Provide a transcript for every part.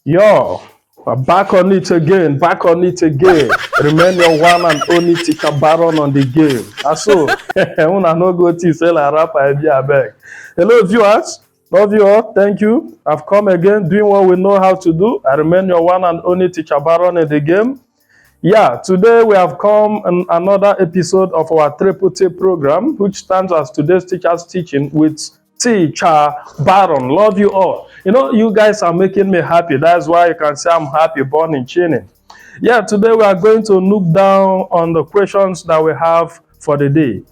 Yo, we're back on it again, back on it again. Remain your one and only teacher Baron on the game. Also, una no go to sell a rap idea back. Hello viewers, love you all, thank you. I've come again doing what we know how to do. I remain your one and only teacher Baron in the game. Yeah, today we have come on another episode of our Triple T program, which stands as today's teacher's teaching with Teacher Baron. Love you all. You know, you guys are making me happy. That's why you can say I'm happy, born in Chini. Yeah, today we are going to look down on the questions that we have for the day.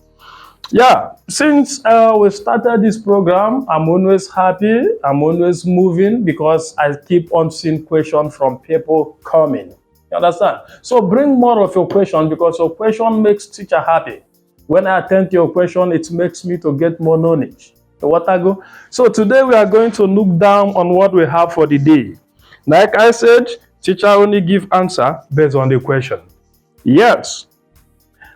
Yeah, since we started this program, I'm always happy. I'm always moving because I keep on seeing questions from people coming. You understand? So bring more of your question because your question makes teacher happy. When I attend to your question, it makes me to get more knowledge. So what I go? So today we are going to look down on what we have for the day. Like I said, teacher only give answer based on the question. Yes.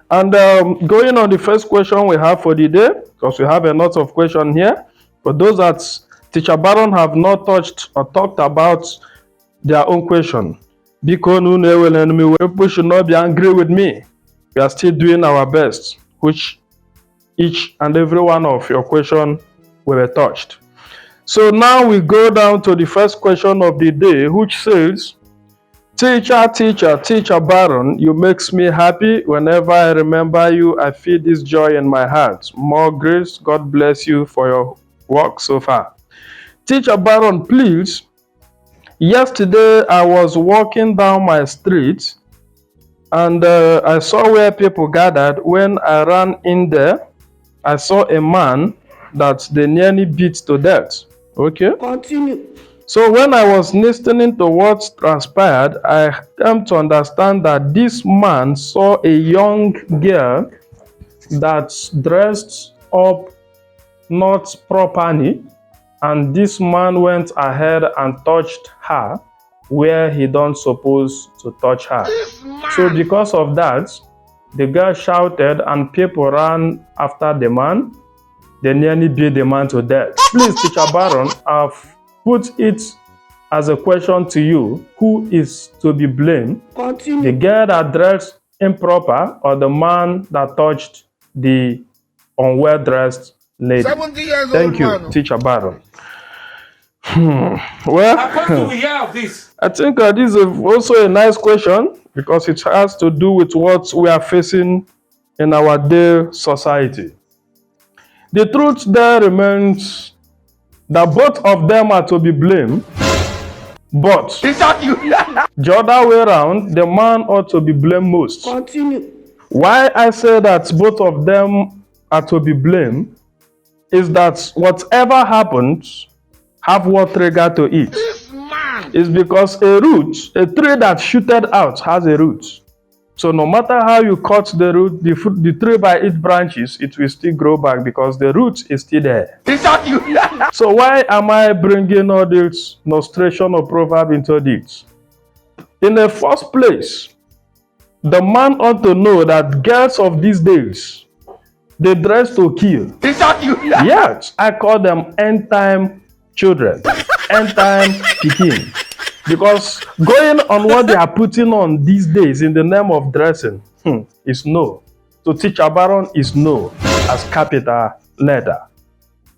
And going on the first question we have for the day, because we have a lot of questions here. For those that Teacher Baron have not touched or talked about their own question, because people should not be angry with me. We are still doing our best, which each and every one of your questions were touched. So now we go down to the first question of the day, which says, Teacher Baron, you makes me happy. Whenever I remember you, I feel this joy in my heart. More grace. God bless you for your work so far. Teacher Baron, please. Yesterday, I was walking down my street and I saw where people gathered. When I ran in there, I saw a man that they nearly beat to death. Okay? Continue. So when I was listening to what transpired, I came to understand that this man saw a young girl that's dressed up not properly, and this man went ahead and touched her where he don't suppose to touch her. So because of that, the girl shouted and people ran after the man. They nearly beat the man to death. Please, Teacher Baron, I've put it as a question to you. Who is to be blamed? Continue. The girl that dressed improper or the man that touched the unwell-dressed lady? 70 years Thank old you, man. Teacher Baron. What do Well, we hear of this? I think this is also a nice question because it has to do with what we are facing in our day society. The truth there remains that both of them are to be blamed, but the other way around, the man ought to be blamed most. Continue. Why I say that both of them are to be blamed is that whatever happens have what trigger to it. This man. It's because a tree that shooted out has a root. So no matter how you cut the root, the tree by its branches, it will still grow back because the root is still there. So why am I bringing all this illustration or proverb into this? In the first place, the man ought to know that girls of these days, they dress to kill. Yes, I call them end-time children, end-time pikin. Because going on what they are putting on these days in the name of dressing is no. So Teacher Baron is no as capital letter.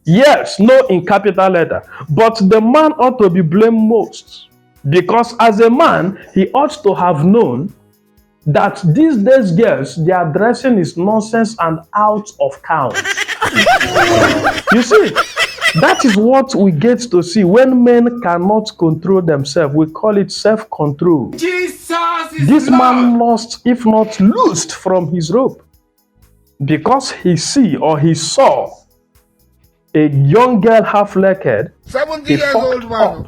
Yes, no in capital letter. But the man ought to be blamed most. Because as a man, he ought to have known that these days girls, their dressing is nonsense and out of count. You see, that is what we get to see when men cannot control themselves. We call it self-control. Jesus is This Lord. man lost, if not loosed from his rope, because he saw a young girl half naked. 70 He years fucked old man. up.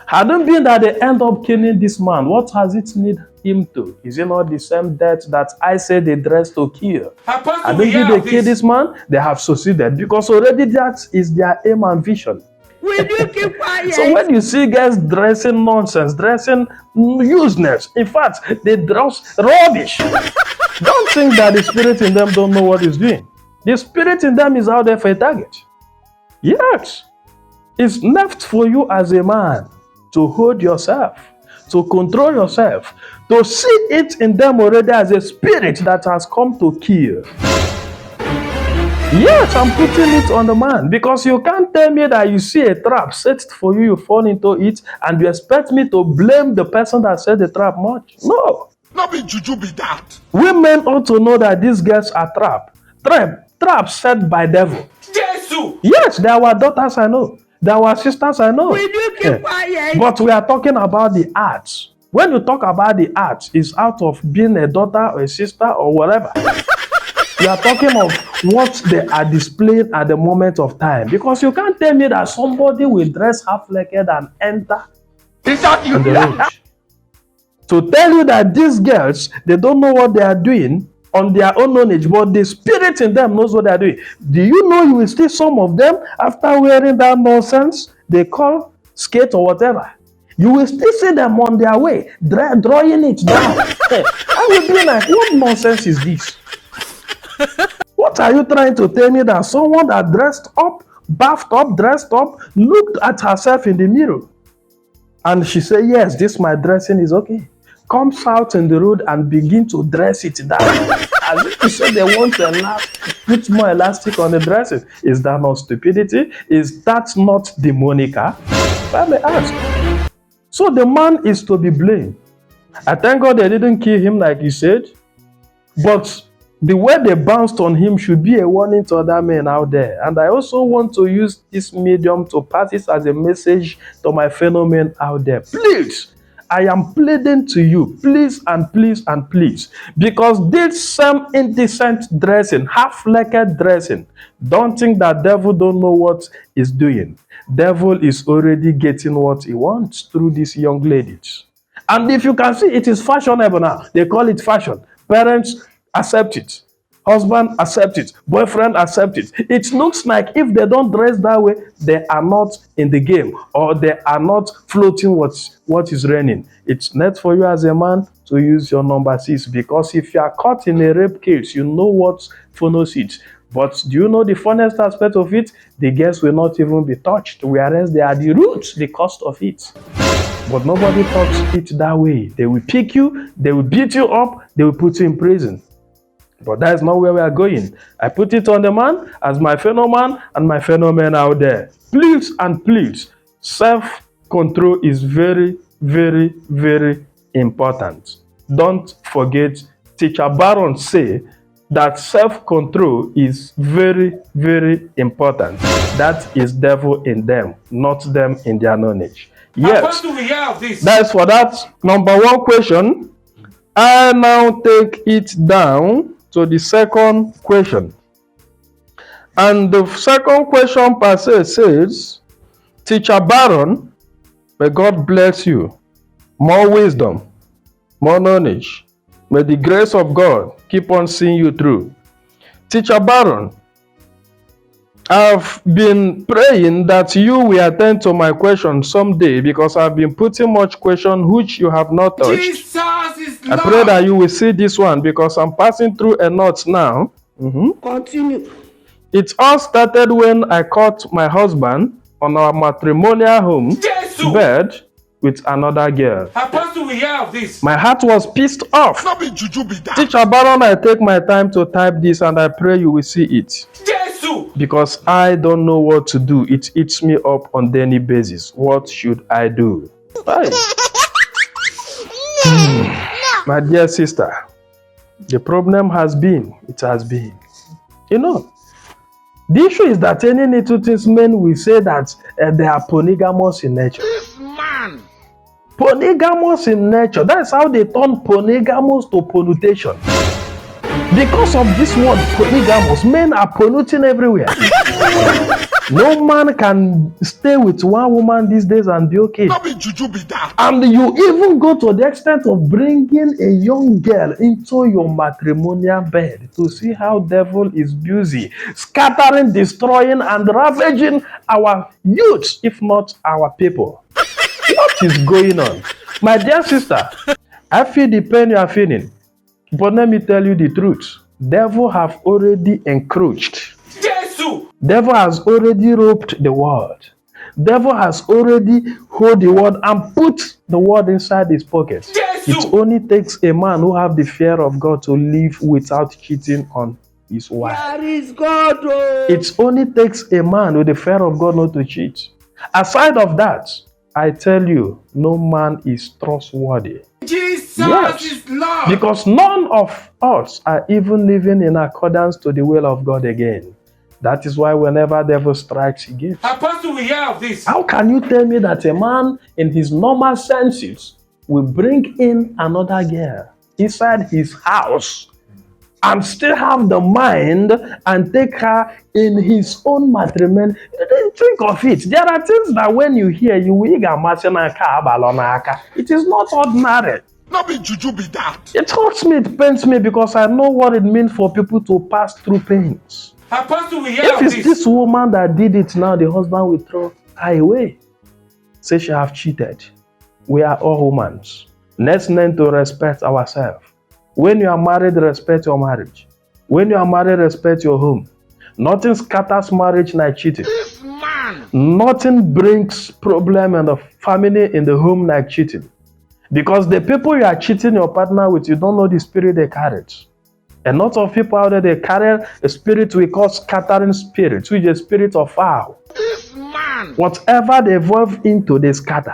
Hadn't been that they end up killing this man, what has it need him to? Is it not the same death that I said they dressed to kill? Apostle, And we then hear they of kill this. this man, they have succeeded because already that is their aim and vision. Will you keep quiet? So when you see guys dressing nonsense, dressing useless, in fact, they dress rubbish. Don't think that the spirit in them don't know what it's doing. The spirit in them is out there for a target. Yes. It's left for you as a man to hold yourself, to control yourself, to see it in them already as a spirit that has come to kill. Yes, I'm putting it on the man because you can't tell me that you see a trap set for you, you fall into it, and you expect me to blame the person that set the trap much. No. Not be juju be that. Women ought to know that these girls are traps set by devil. Jesus! Yes, they are our daughters, I know. They are our sisters, I know. Will you keep quiet? But we are talking about the arts. When you talk about the arts, it's out of being a daughter or a sister or whatever. We are talking of what they are displaying at the moment of time. Because you can't tell me that somebody will dress half-naked and enter Is that you? on the road. To tell you that these girls, they don't know what they are doing on their own knowledge, but the spirit in them knows what they are doing. Do you know you will see some of them after wearing that nonsense they call skate or whatever? You will still see them on their way, drawing it down. I will be like, what nonsense is this? What are you trying to tell me that someone that dressed up, buffed up, dressed up, looked at herself in the mirror and she said, yes, this my dressing is okay, comes out in the road and begin to dress it down as if to say they want to put more elastic on the dresses? Is that not stupidity? Is that not demonica? I may ask. So the man is to be blamed. I thank God they didn't kill him like you said, but the way they bounced on him should be a warning to other men out there. And I also want to use this medium to pass it as a message to my fellow men out there. Please, I am pleading to you, please and please and please, because this same indecent dressing, half-naked dressing, don't think that devil don't know what he's doing. Devil is already getting what he wants through these young ladies. And if you can see, it is fashionable now. They call it fashion. Parents accept it. Husband accept it. Boyfriend accept it. It looks like if they don't dress that way, they are not in the game or they are not floating what is raining. It's not for you as a man to use your number 6, because if you are caught in a rape case, you know what follows it. But do you know the funniest aspect of it? The girls will not even be touched, whereas they are the roots, the cost of it. But nobody talks it that way. They will pick you, they will beat you up, they will put you in prison. But that is not where we are going. I put it on the man as my fellow man and my fellow men out there. Please and please, self-control is very, very, very important. Don't forget, Teacher Baron say that self-control is very, very important. That is devil in them, not them in their knowledge. Yes, do we have this? that's for that number 1 question. I now take it down to the second question. And the second question per se says, Teacher Baron, may God bless you. More wisdom, more knowledge. May the grace of God keep on seeing you through. Teacher Baron, I've been praying that you will attend to my question someday, because I've been putting much question which you have not touched. Jesus is I pray that you will see this one, because I'm passing through a knot now. Continue. It all started when I caught my husband on our matrimonial home Jesus! bed with another girl. Apostle, we have this. My heart was pissed off. Not be juju be that. Teacher Baron, I take my time to type this and I pray you will see it, Jesus! because I don't know what to do. It eats me up on daily basis. What should I do? Right. My dear sister, the problem has been, you know, the issue is that any little things men will say that they are polygamous in nature. This man. Polygamous in nature. That's how they turn polygamous to pollutation. Because of this word polygamous, men are polluting everywhere. No man can stay with one woman these days and be okay. Not be juju be that. And you even go to the extent of bringing a young girl into your matrimonial bed to see how devil is busy, scattering, destroying, and ravaging our youth, if not our people. What is going on? My dear sister, I feel the pain you are feeling. But let me tell you the truth. Devil have already encroached. Jesus! Devil has already roped the world. Devil has already hold the word and put the word inside his pocket. Jesus. It only takes a man who have the fear of God to live without cheating on his wife. There is God. Oh. It only takes a man with the fear of God not to cheat. Aside of that, I tell you, no man is trustworthy. Jesus Yes. is Lord. Because none of us are even living in accordance to the will of God again. That is why whenever devil strikes, he gives. Apostle, we hear of this. How can you tell me that a man in his normal senses will bring in another girl inside his house and still have the mind and take her in his own matrimony? Think of it. There are things that when you hear, you will it is not ordinary. Not be juju be that. It hurts me, it pains me because I know what it means for people to pass through pains. Apostle, we hear If of it's this. this woman that did it now, the husband will throw her away. Say she have cheated. We are all humans. Let's learn to respect ourselves. When you are married, respect your marriage. When you are married, respect your home. Nothing scatters marriage like cheating. This man. Nothing brings problem in the family, in the home like cheating. Because the people you are cheating your partner with, you don't know the spirit they carried. A lot of people out there, they carry a spirit we call scattering spirit, which is a spirit of fire. This man. Whatever they evolve into, they scatter.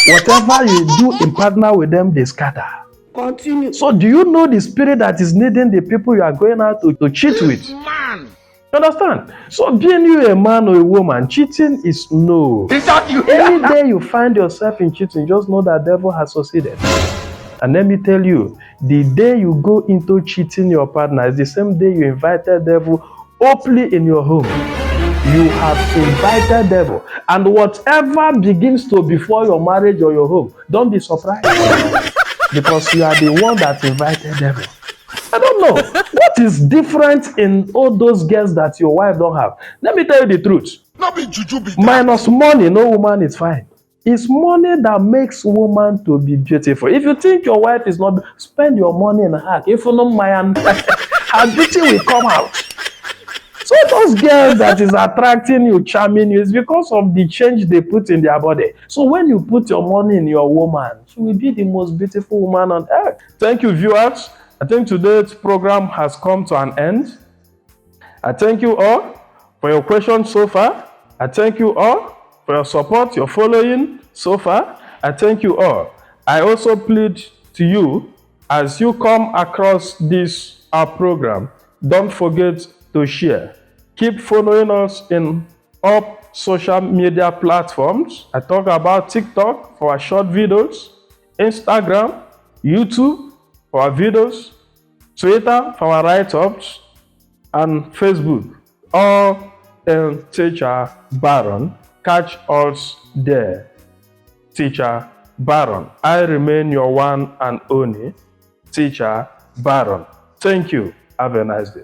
Whatever you do in partner with them, they scatter. Continue. So do you know the spirit that is needing the people you are going out to cheat with? This man. You understand? So being you a man or a woman, cheating is no. Is that you? Any day you find yourself in cheating, just know that devil has succeeded. And let me tell you, the day you go into cheating your partner is the same day you invited devil openly in your home. You have invited devil. And whatever begins to before your marriage or your home, don't be surprised. Because you are the one that invited devil. I don't know. What is different in all those girls that your wife don't have? Let me tell you the truth. Not be juju be that. Minus money, no woman is fine. It's money that makes woman to be beautiful. If you think your wife is not, spend your money in her. If you don't mind, her beauty will come out. So those girls that is attracting you, charming you, is because of the change they put in their body. So when you put your money in your woman, she will be the most beautiful woman on earth. Thank you, viewers. I think today's program has come to an end. I thank you all for your questions so far. I thank you all for your support, your following so far. I thank you all. I also plead to you, as you come across this our program, don't forget to share. Keep following us in all social media platforms. I talk about TikTok for our short videos, Instagram, YouTube for our videos, Twitter for our write-ups, and Facebook. All Teacher Baron. Catch us there. Teacher Baron. I remain your one and only Teacher Baron. Thank you. Have a nice day.